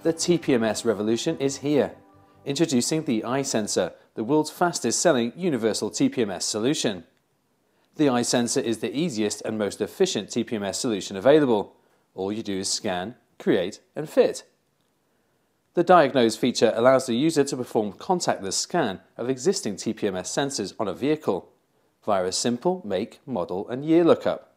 The TPMS revolution is here. Introducing the iSensor, the world's fastest selling universal TPMS solution. The iSensor is the easiest and most efficient TPMS solution available. All you do is scan, create and fit. The Diagnose feature allows the user to perform contactless scan of existing TPMS sensors on a vehicle via a simple make, model and year lookup.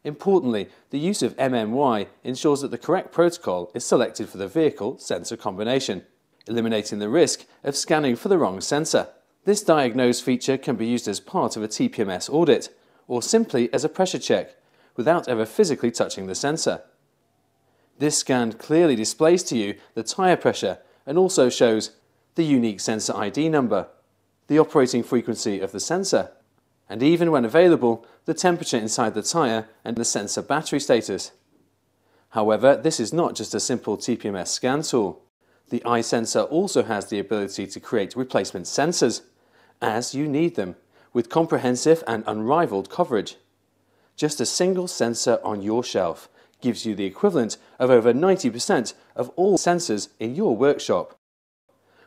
Importantly, the use of MMY ensures that the correct protocol is selected for the vehicle sensor combination, eliminating the risk of scanning for the wrong sensor. This Diagnose feature can be used as part of a TPMS audit or simply as a pressure check without ever physically touching the sensor. This scan clearly displays to you the tyre pressure and also shows the unique sensor ID number, the operating frequency of the sensor, and even when available, the temperature inside the tyre and the sensor battery status. However, this is not just a simple TPMS scan tool. The iSensor also has the ability to create replacement sensors, as you need them, with comprehensive and unrivaled coverage. Just a single sensor on your shelf gives you the equivalent of over 90% of all sensors in your workshop.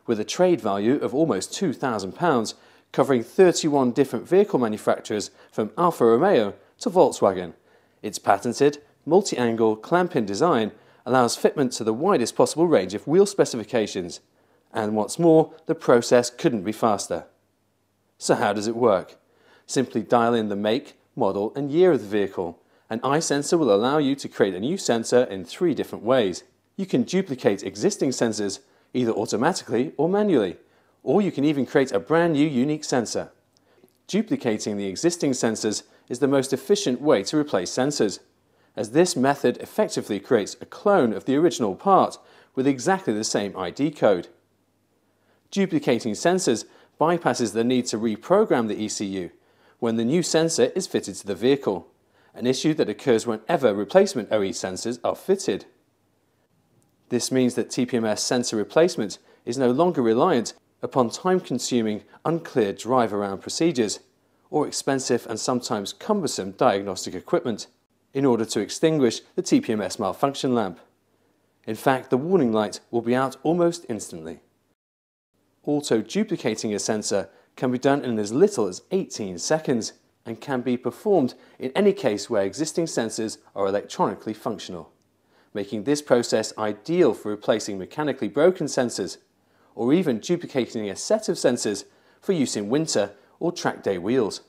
With a trade value of almost £2,000, covering 31 different vehicle manufacturers from Alfa Romeo to Volkswagen, its patented, multi-angle clamp-in design allows fitment to the widest possible range of wheel specifications, and what's more, the process couldn't be faster. So how does it work? Simply dial in the make, model and year of the vehicle. An iSensor will allow you to create a new sensor in 3 different ways. You can duplicate existing sensors, either automatically or manually, or you can even create a brand new unique sensor. Duplicating the existing sensors is the most efficient way to replace sensors, as this method effectively creates a clone of the original part with exactly the same ID code. Duplicating sensors bypasses the need to reprogram the ECU when the new sensor is fitted to the vehicle, an issue that occurs whenever replacement OE sensors are fitted. This means that TPMS sensor replacement is no longer reliant upon time-consuming, unclear drive-around procedures or expensive and sometimes cumbersome diagnostic equipment in order to extinguish the TPMS malfunction lamp. In fact, the warning light will be out almost instantly. Auto-duplicating a sensor can be done in as little as 18 seconds and can be performed in any case where existing sensors are electronically functional, making this process ideal for replacing mechanically broken sensors or even duplicating a set of sensors for use in winter or track day wheels.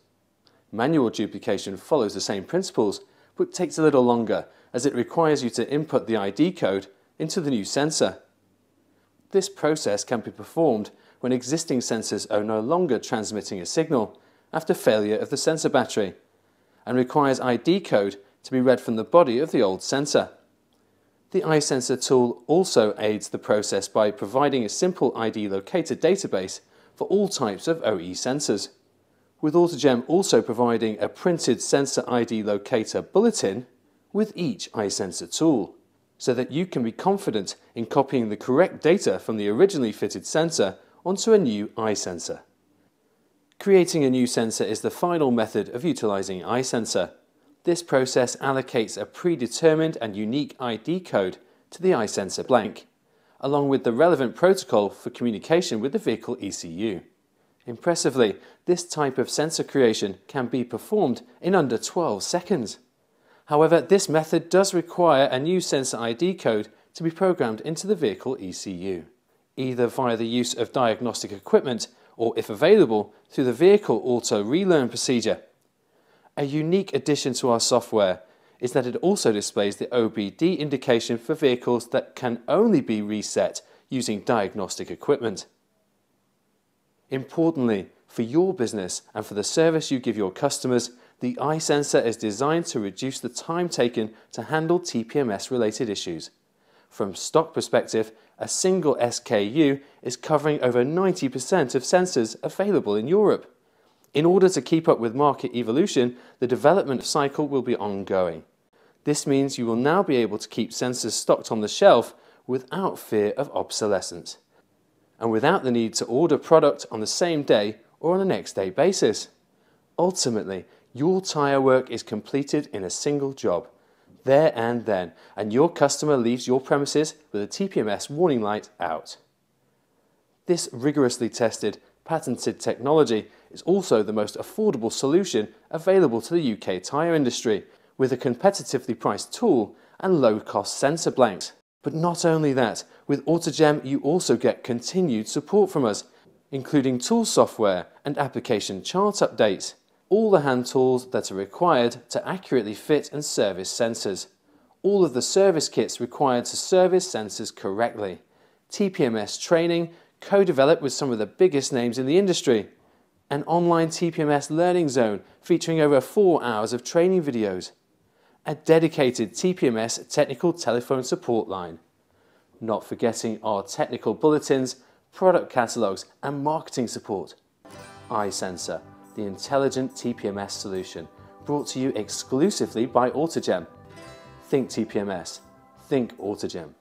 Manual duplication follows the same principles but takes a little longer as it requires you to input the ID code into the new sensor. This process can be performed when existing sensors are no longer transmitting a signal after failure of the sensor battery and requires ID code to be read from the body of the old sensor. The iSensor tool also aids the process by providing a simple ID locator database for all types of OE sensors, with Autogem also providing a printed sensor ID locator bulletin with each iSensor tool, so that you can be confident in copying the correct data from the originally fitted sensor onto a new iSensor. Creating a new sensor is the final method of utilizing iSensor. This process allocates a predetermined and unique ID code to the iSensor blank, along with the relevant protocol for communication with the vehicle ECU. Impressively, this type of sensor creation can be performed in under 12 seconds. However, this method does require a new sensor ID code to be programmed into the vehicle ECU, either via the use of diagnostic equipment or, if available, through the vehicle auto relearn procedure. A unique addition to our software is that it also displays the OBD indication for vehicles that can only be reset using diagnostic equipment. Importantly, for your business and for the service you give your customers, the iSensor is designed to reduce the time taken to handle TPMS-related issues. From stock perspective, a single SKU is covering over 90% of sensors available in Europe. In order to keep up with market evolution, the development cycle will be ongoing. This means you will now be able to keep sensors stocked on the shelf without fear of obsolescence, and without the need to order product on the same day or on a next day basis. Ultimately, your tyre work is completed in a single job, there and then, and your customer leaves your premises with a TPMS warning light out. This rigorously tested, patented technology is also the most affordable solution available to the UK tyre industry, with a competitively priced tool and low-cost sensor blanks. But not only that, with Autogem you also get continued support from us, including tool software and application chart updates, all the hand tools that are required to accurately fit and service sensors, all of the service kits required to service sensors correctly, Tpms Training, co-developed with some of the biggest names in the industry, an online TPMS learning zone featuring over 4 hours of training videos, a dedicated TPMS technical telephone support line, not forgetting our technical bulletins, product catalogues and marketing support. iSensor, the intelligent TPMS solution, brought to you exclusively by Autogem. Think TPMS, think Autogem.